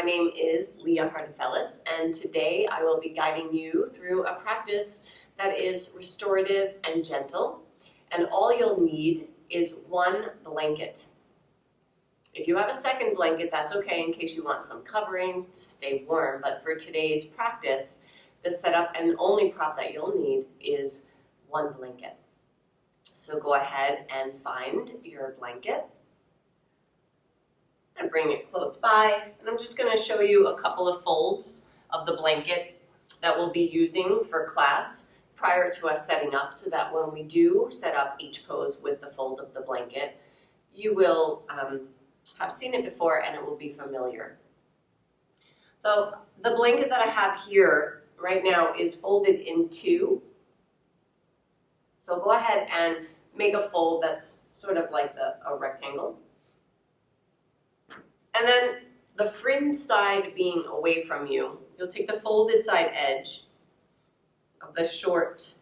My name is Leah and today I will be guiding you through a practice that is restorative and gentle, and all you'll need is one blanket. If you have a second blanket, that's okay in case you want some covering to stay warm, but for today's practice, the setup and only prop that you'll need is one blanket. So go ahead and find your blanket and bring it close by. And I'm just going to show you a couple of folds of the blanket that we'll be using for class prior to us setting up, so that when we do set up each pose with the fold of the blanket, you will have seen it before and it will be familiar. So the blanket that I have here right now is folded in two. So go ahead and make a fold that's sort of like a rectangle. And then the fringe side being away from you, you'll take the folded side edge of the short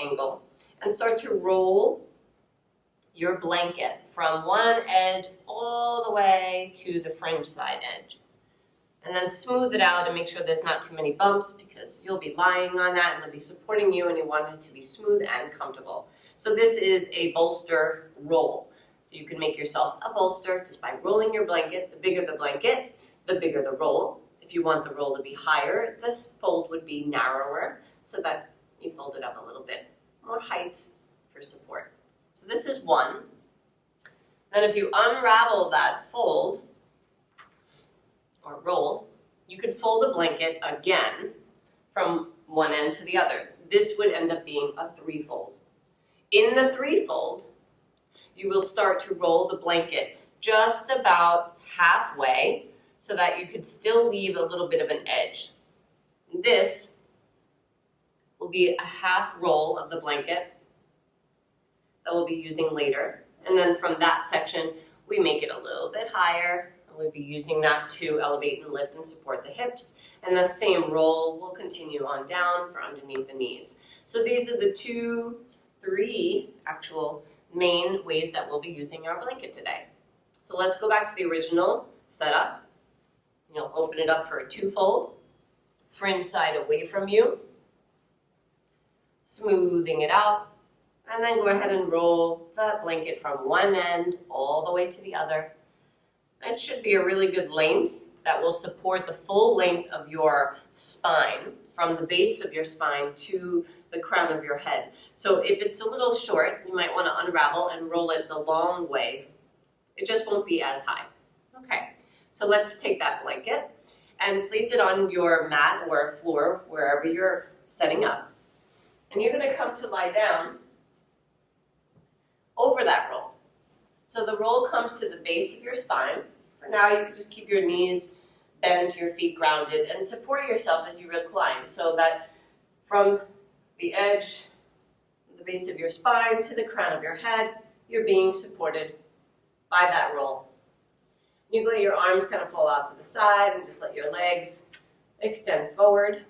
angle and start to roll your blanket from one edge all the way to the fringe side edge. And then smooth it out and make sure there's not too many bumps, because you'll be lying on that and they'll be supporting you and you want it to be smooth and comfortable. So this is a bolster roll. So you can make yourself a bolster just by rolling your blanket. The bigger the blanket, the bigger the roll. If you want the roll to be higher, this fold would be narrower so that you fold it up a little bit more height for support. So this is one. Then if you unravel that fold or roll, you could fold a blanket again from one end to the other. This would end up being a three-fold. In the three-fold, you will start to roll the blanket just about halfway so that you could still leave a little bit of an edge. This will be a half roll of the blanket that we'll be using later. And then from that section, we make it a little bit higher, and we'll be using that to elevate and lift and support the hips. And the same roll will continue on down for underneath the knees. So these are the three actual main ways that we'll be using our blanket today. So let's go back to the original setup. You'll open it up for a two-fold, fringe side away from you, smoothing it out, and then go ahead and roll that blanket from one end all the way to the other. It should be a really good length that will support the full length of your spine, from the base of your spine to the crown of your head. So if it's a little short, you might want to unravel and roll it the long way. It just won't be as high. Okay, so let's take that blanket and place it on your mat or floor, wherever you're setting up. And you're going to come to lie down over that roll. So the roll comes to the base of your spine. For now, you can just keep your knees bent, your feet grounded, and support yourself as you recline, so that from the edge, the base of your spine to the crown of your head, you're being supported by that roll. You can let your arms kind of fall out to the side and just let your legs extend forward.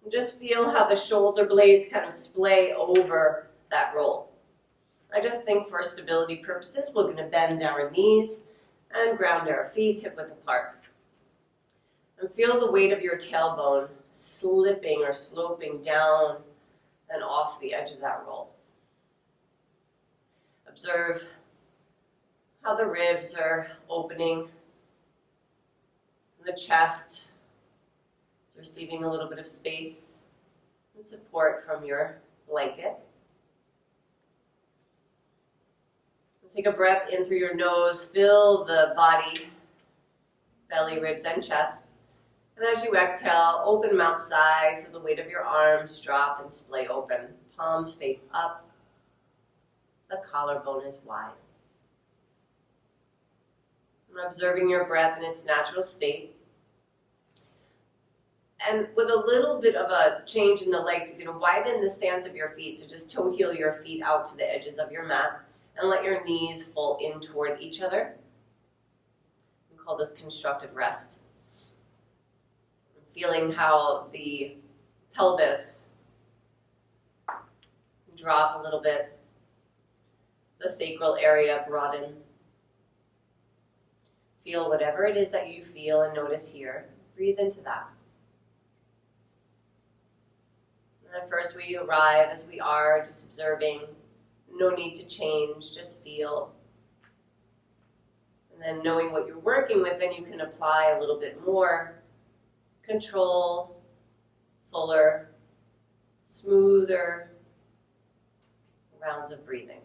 And just feel how the shoulder blades kind of splay over that roll. I just think for stability purposes, we're going to bend our knees and ground our feet hip width apart. And feel the weight of your tailbone slipping or sloping down and off the edge of that roll. Observe how the ribs are opening, the chest is receiving a little bit of space and support from your blanket. Take a breath in through your nose, fill the body, belly, ribs, and chest. And as you exhale, open mouth side, feel the weight of your arms drop and splay open. Palms face up. The collarbone is wide. And observing your breath in its natural state. And with a little bit of a change in the legs, you can widen the stance of your feet. So just toe heel your feet out to the edges of your mat. And let your knees fall in toward each other. We call this constructive rest. Feeling how the pelvis drop a little bit, the sacral area broaden. Feel whatever it is that you feel and notice here. Breathe into that. And at first we arrive as we are, just observing. No need to change, just feel. And then knowing what you're working with, then you can apply a little bit more control, fuller, smoother rounds of breathing.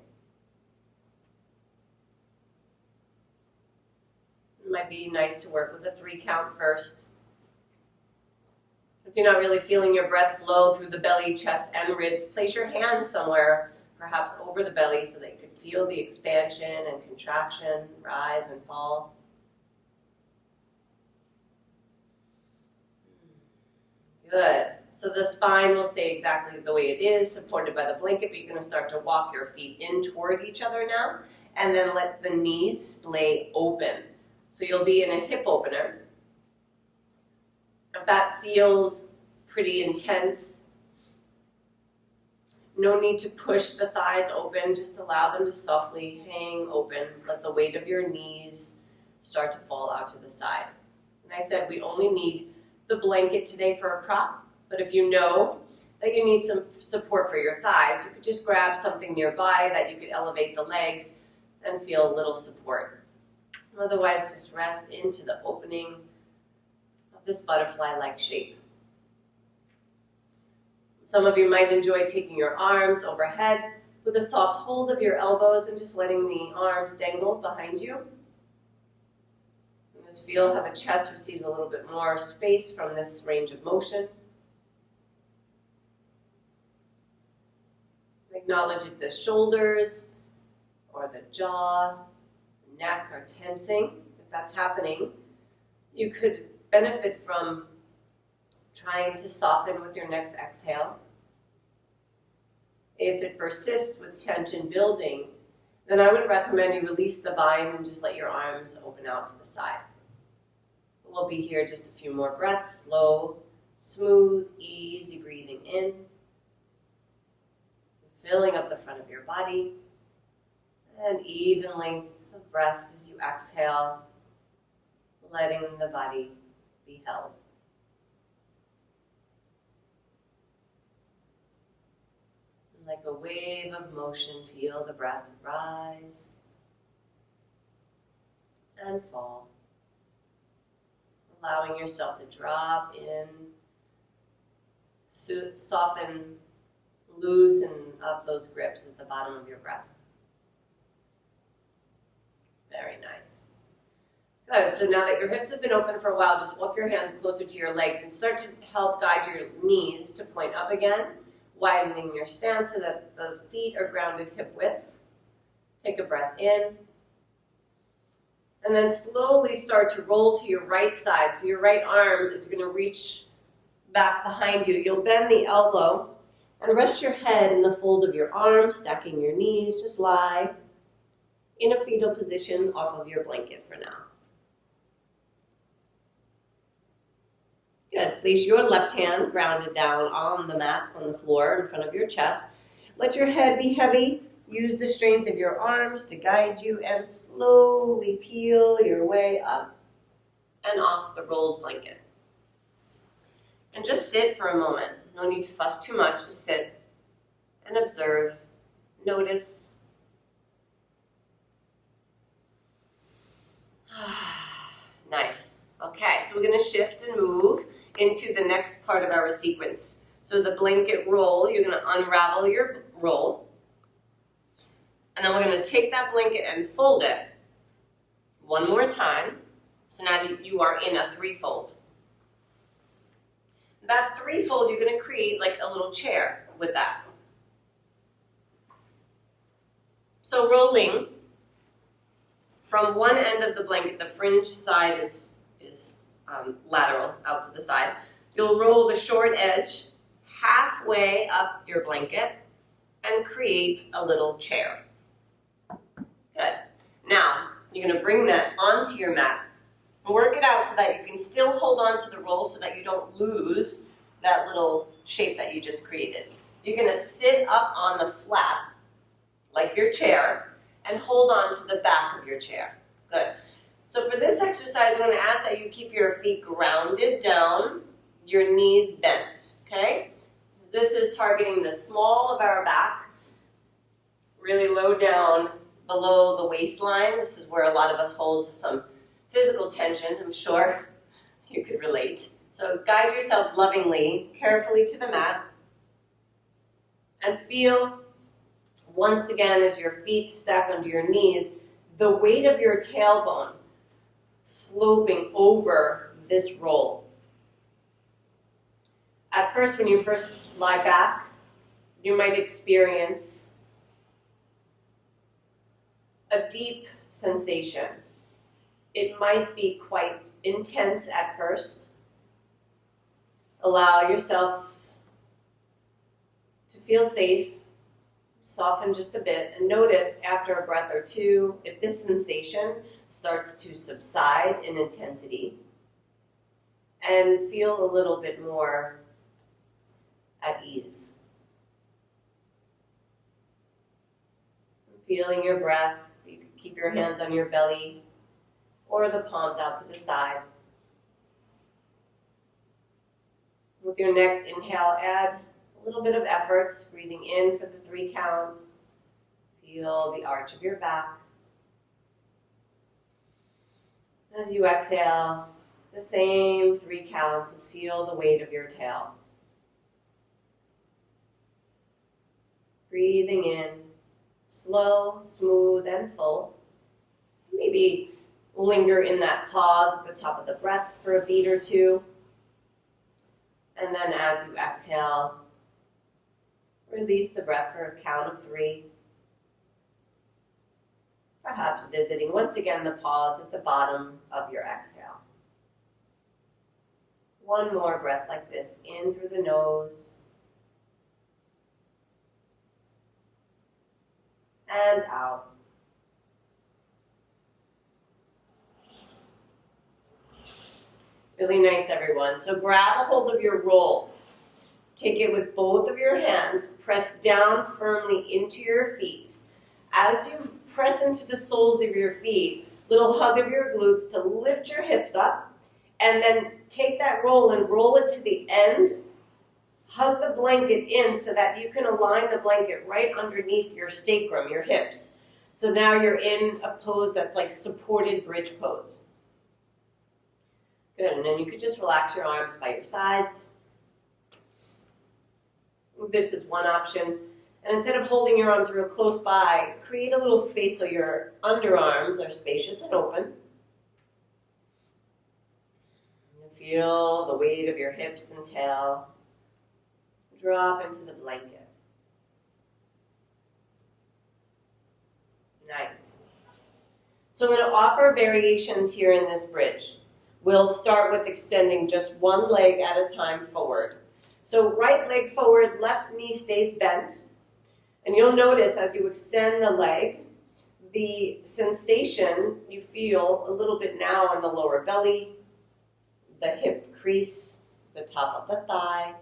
It might be nice to work with a 3 count first. If you're not really feeling your breath flow through the belly, chest, and ribs, place your hands somewhere, perhaps over the belly, so that you can feel the expansion and contraction, rise and fall. Good. So the spine will stay exactly the way it is, supported by the blanket, but you're going to start to walk your feet in toward each other now, and then let the knees lay open. So you'll be in a hip opener. If that feels pretty intense, no need to push the thighs open, just allow them to softly hang open. Let the weight of your knees start to fall out to the side. And I said we only need the blanket today for a prop, but if you know that you need some support for your thighs, you could just grab something nearby that you could elevate the legs and feel a little support. Otherwise, just rest into the opening of this butterfly-like shape. Some of you might enjoy taking your arms overhead with a soft hold of your elbows and just letting the arms dangle behind you. And just feel how the chest receives a little bit more space from this range of motion. Acknowledge if the shoulders or the jaw, neck are tensing. If that's happening, you could benefit from trying to soften with your next exhale. If it persists with tension building, then I would recommend you release the bind and just let your arms open out to the side. We'll be here just a few more breaths, slow, smooth, easy breathing in, filling up the front of your body, and even length of breath as you exhale, letting the body be held. And like a wave of motion, feel the breath rise and fall, allowing yourself to drop in, soften, loosen up those grips at the bottom of your breath. Very nice. Good. So now that your hips have been open for a while, just walk your hands closer to your legs and start to help guide your knees to point up again, widening your stance so that the feet are grounded hip width. Take a breath in. And then slowly start to roll to your right side. So your right arm is going to reach back behind you. You'll bend the elbow and rest your head in the fold of your arms, stacking your knees. Just lie in a fetal position off of your blanket for now. Good. Place your left hand grounded down on the mat, on the floor in front of your chest. Let your head be heavy. Use the strength of your arms to guide you and slowly peel your way up and off the rolled blanket. And just sit for a moment. No need to fuss too much. Just sit and observe. Notice. Nice. Okay, so we're going to shift and move into the next part of our sequence. So the blanket roll, you're going to unravel your roll. And then we're going to take that blanket and fold it one more time. So now you are in a threefold. That threefold, you're going to create like a little chair with that. So rolling from one end of the blanket, the fringe side is lateral out to the side. You'll roll the short edge halfway up your blanket and create a little chair. Good. Now, you're going to bring that onto your mat. Work it out so that you can still hold on to the roll so that you don't lose that little shape that you just created. You're going to sit up on the flat, like your chair, and hold on to the back of your chair. Good. So for this exercise, I'm going to ask that you keep your feet grounded down, your knees bent, okay? This is targeting the small of our back, really low down below the waistline. This is where a lot of us hold some physical tension, I'm sure you could relate. So guide yourself lovingly, carefully to the mat, and feel, once again, as your feet stack under your knees, the weight of your tailbone sloping over this roll. At first, when you first lie back, you might experience a deep sensation. It might be quite intense at first. Allow yourself to feel safe, soften just a bit, and notice after a breath or two if this sensation starts to subside in intensity and feel a little bit more at ease. Feeling your breath, you can keep your hands on your belly or the palms out to the side. With your next inhale, add a little bit of effort, breathing in for the 3 counts. Feel the arch of your back. As you exhale, the same 3 counts, and feel the weight of your tail. Breathing in, slow, smooth, and full. Maybe linger in that pause at the top of the breath for a beat or two. And then as you exhale, release the breath for a count of 3. Perhaps visiting once again the pause at the bottom of your exhale. One more breath like this, in through the nose and out. Really nice, everyone. So grab a hold of your roll. Take it with both of your hands. Press down firmly into your feet. As you press into the soles of your feet, little hug of your glutes to lift your hips up. And then take that roll and roll it to the end. Hug the blanket in so that you can align the blanket right underneath your sacrum, your hips. So now you're in a pose that's like supported bridge pose. Good, and then you could just relax your arms by your sides. This is one option. And instead of holding your arms real close by, create a little space so your underarms are spacious and open. And feel the weight of your hips and tail drop into the blanket. Nice. So I'm going to offer variations here in this bridge. We'll start with extending just one leg at a time forward. So right leg forward, left knee stays bent. And you'll notice as you extend the leg, the sensation you feel a little bit now on the lower belly, the hip crease, the top of the thigh.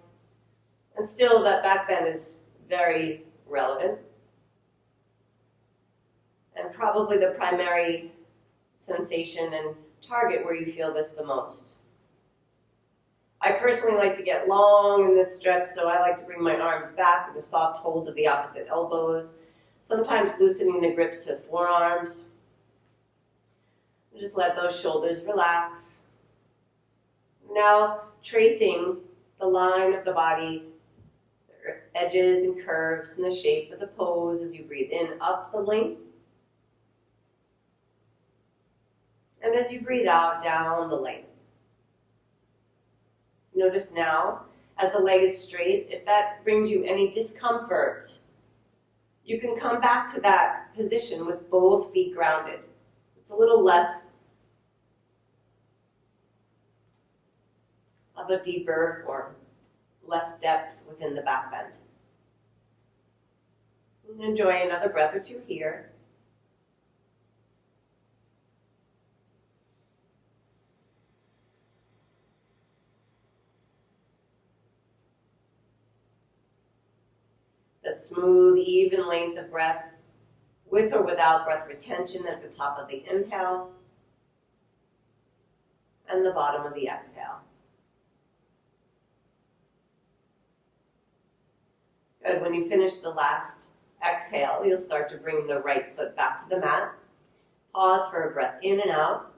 And still that back bend is very relevant. And probably the primary sensation and target where you feel this the most. I personally like to get long in this stretch, so I like to bring my arms back with a soft hold of the opposite elbows, sometimes loosening the grips to forearms. Just let those shoulders relax. Now tracing the line of the body, the edges and curves and the shape of the pose as you breathe in up the length. And as you breathe out, down the length. Notice now, as the leg is straight, if that brings you any discomfort, you can come back to that position with both feet grounded. It's a little less of a deeper or less depth within the back bend. Enjoy another breath or two here. That smooth, even length of breath, with or without breath retention at the top of the inhale. and the bottom of the exhale. Good. When you finish the last exhale, you'll start to bring the right foot back to the mat. Pause for a breath in and out.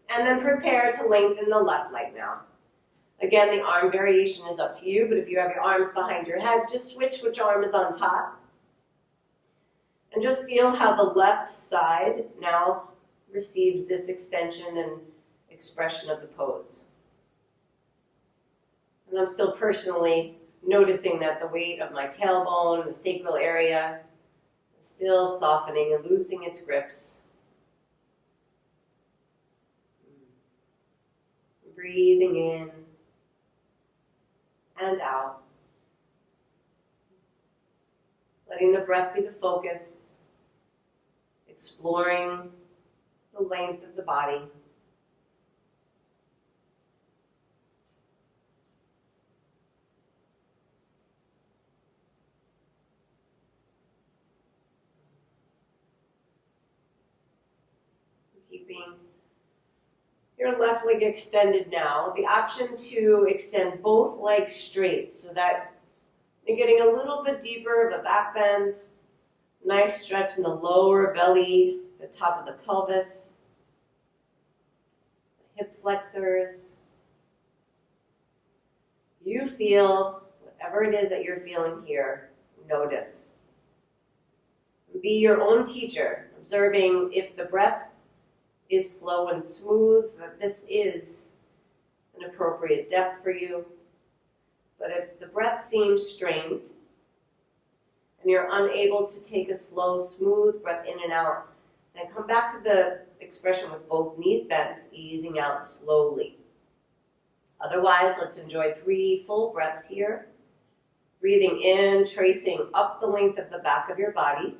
And then prepare to lengthen the left leg now. Again, the arm variation is up to you, but if you have your arms behind your head, just switch which arm is on top. And just feel how the left side now receives this extension and expression of the pose. And I'm still personally noticing that the weight of my tailbone, the sacral area, is still softening and loosening its grips. Breathing in and out. Letting the breath be the focus. Exploring the length of the body. Keeping your left leg extended now. The option to extend both legs straight so that you're getting a little bit deeper of a back bend. Nice stretch in the lower belly, the top of the pelvis, hip flexors. You feel whatever it is that you're feeling here. Notice. Be your own teacher, observing if the breath is slow and smooth, that this is an appropriate depth for you. But if the breath seems strained and you're unable to take a slow, smooth breath in and out, then come back to the expression with both knees bent, easing out slowly. Otherwise, let's enjoy 3 full breaths here. Breathing in, tracing up the length of the back of your body.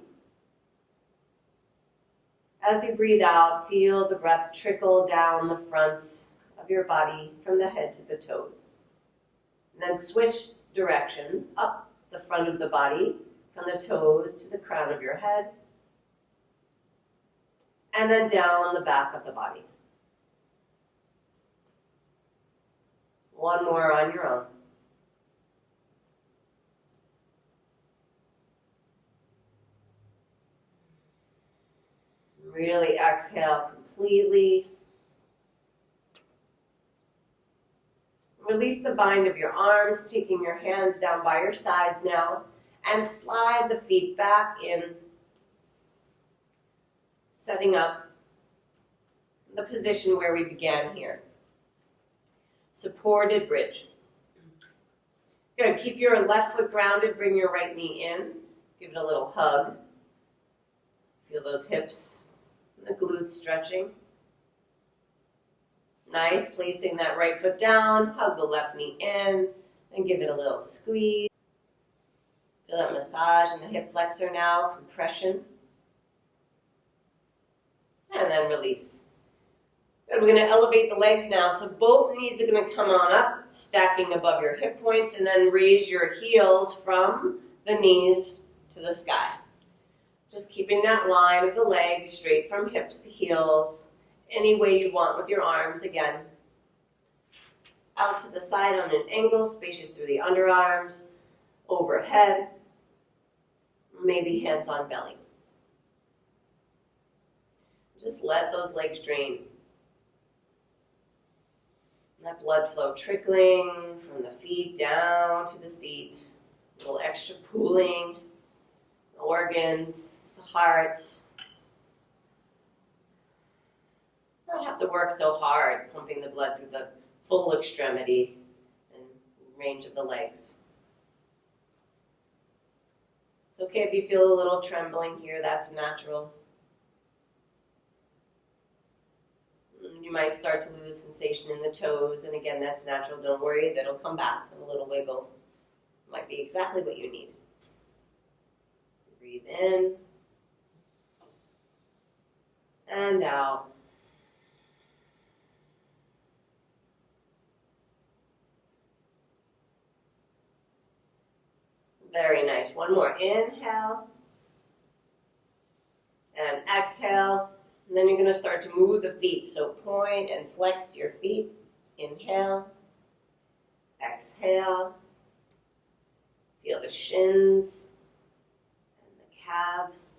As you breathe out, feel the breath trickle down the front of your body from the head to the toes. And then switch directions up the front of the body from the toes to the crown of your head. And then down the back of the body. One more on your own. Really exhale completely. Release the bind of your arms, taking your hands down by your sides now, and slide the feet back in, setting up the position where we began here. Supported bridge. Good. Keep your left foot grounded, bring your right knee in, give it a little hug. Feel those hips and the glutes stretching. Nice, placing that right foot down, hug the left knee in, and give it a little squeeze. Feel that massage in the hip flexor now, compression. And then release. Good, we're going to elevate the legs now, so both knees are going to come on up, stacking above your hip points, and then raise your heels from the knees to the sky. Just keeping that line of the legs straight from hips to heels, any way you want with your arms again. Out to the side on an angle, spacious through the underarms, overhead, maybe hands on belly. Just let those legs drain. That blood flow trickling from the feet down to the seat. A little extra pooling, the organs, the heart. Not have to work so hard pumping the blood through the full extremity and range of the legs. It's okay if you feel a little trembling here, that's natural. You might start to lose sensation in the toes, and again, that's natural. Don't worry, that'll come back. And a little wiggle might be exactly what you need. Breathe in and out. Very nice. One more. Inhale and exhale. And then you're going to start to move the feet. So point and flex your feet. Inhale. Exhale. Feel the shins and the calves.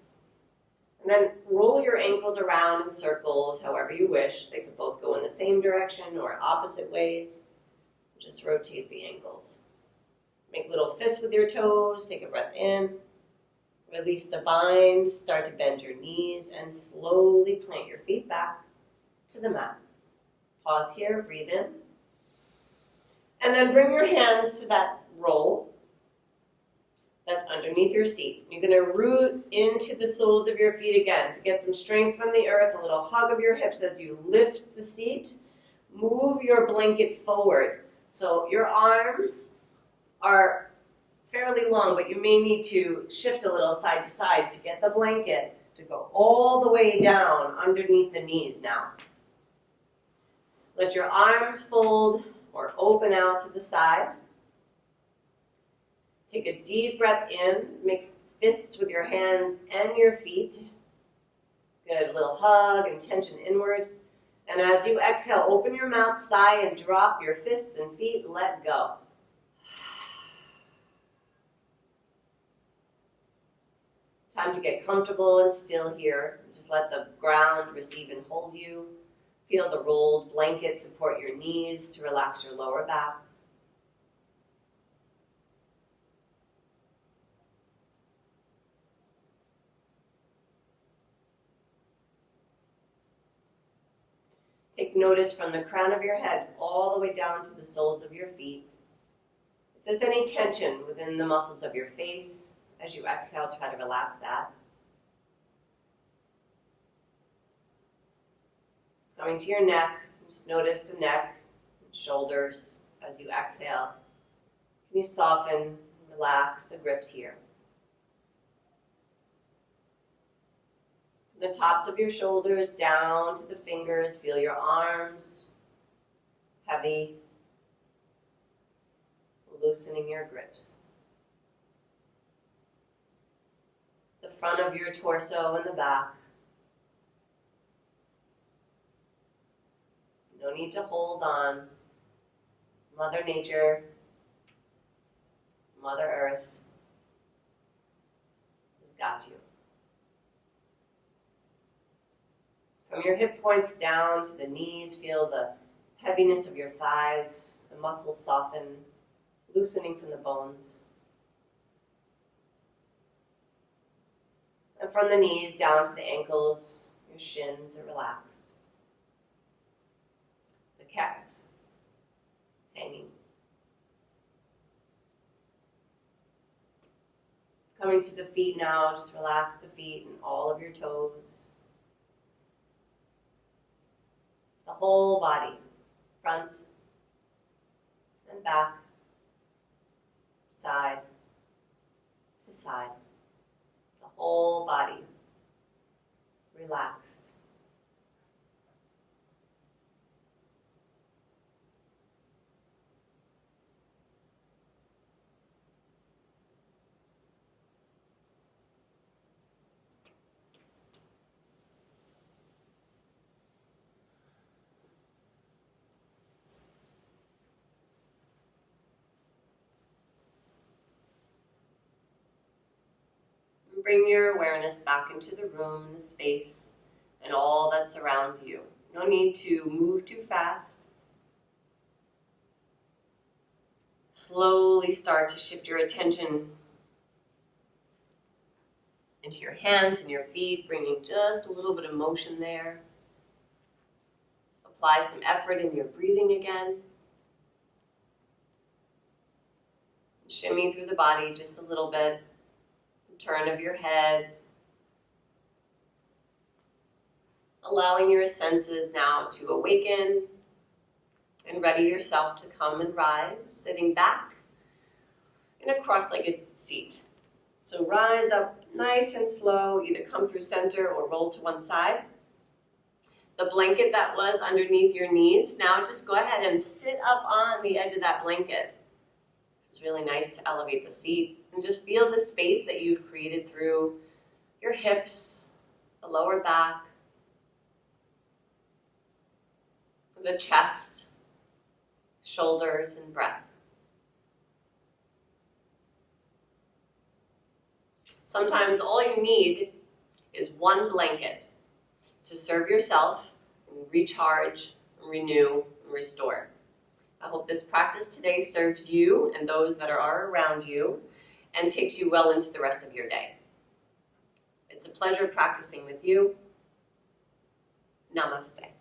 And then roll your ankles around in circles, however you wish. They could both go in the same direction or opposite ways. Just rotate the ankles. Make little fists with your toes. Take a breath in. Release the binds. Start to bend your knees and slowly plant your feet back to the mat. Pause here. Breathe in. And then bring your hands to that roll that's underneath your seat. You're going to root into the soles of your feet again. So get some strength from the earth, a little hug of your hips as you lift the seat. Move your blanket forward. So your arms are fairly long, but you may need to shift a little side to side to get the blanket to go all the way down underneath the knees now. Let your arms fold or open out to the side. Take a deep breath in. Make fists with your hands and your feet. Good, little hug and tension inward. And as you exhale, open your mouth, sigh, and drop your fists and feet. Let go. Time to get comfortable and still here. Just let the ground receive and hold you. Feel the rolled blanket support your knees to relax your lower back. Take notice from the crown of your head all the way down to the soles of your feet. If there's any tension within the muscles of your face, as you exhale, try to relax that. Coming to your neck, just notice the neck and shoulders as you exhale. Can you soften and relax the grips here? From the tops of your shoulders down to the fingers, feel your arms heavy, loosening your grips. The front of your torso and the back. No need to hold on. Mother Nature, Mother Earth has got you. From your hip points down to the knees, feel the heaviness of your thighs, the muscles soften, loosening from the bones. And from the knees down to the ankles, your shins are relaxed. The calves hanging. Coming to the feet now, just relax the feet and all of your toes. The whole body, front and back, side to side. The whole body relaxed. Bring your awareness back into the room, the space, and all that surrounds you. No need to move too fast. Slowly start to shift your attention into your hands and your feet, bringing just a little bit of motion there. Apply some effort in your breathing again. Shimmy through the body just a little bit. Turn of your head, allowing your senses now to awaken and ready yourself to come and rise, sitting back in a cross-legged seat. So rise up nice and slow, either come through center or roll to one side. The blanket that was underneath your knees, now just go ahead and sit up on the edge of that blanket. It's really nice to elevate the seat. And just feel the space that you've created through your hips, the lower back, the chest, shoulders, and breath. Sometimes all you need is one blanket to serve yourself and recharge, and renew, and restore. I hope this practice today serves you and those that are around you and takes you well into the rest of your day. It's a pleasure practicing with you. Namaste.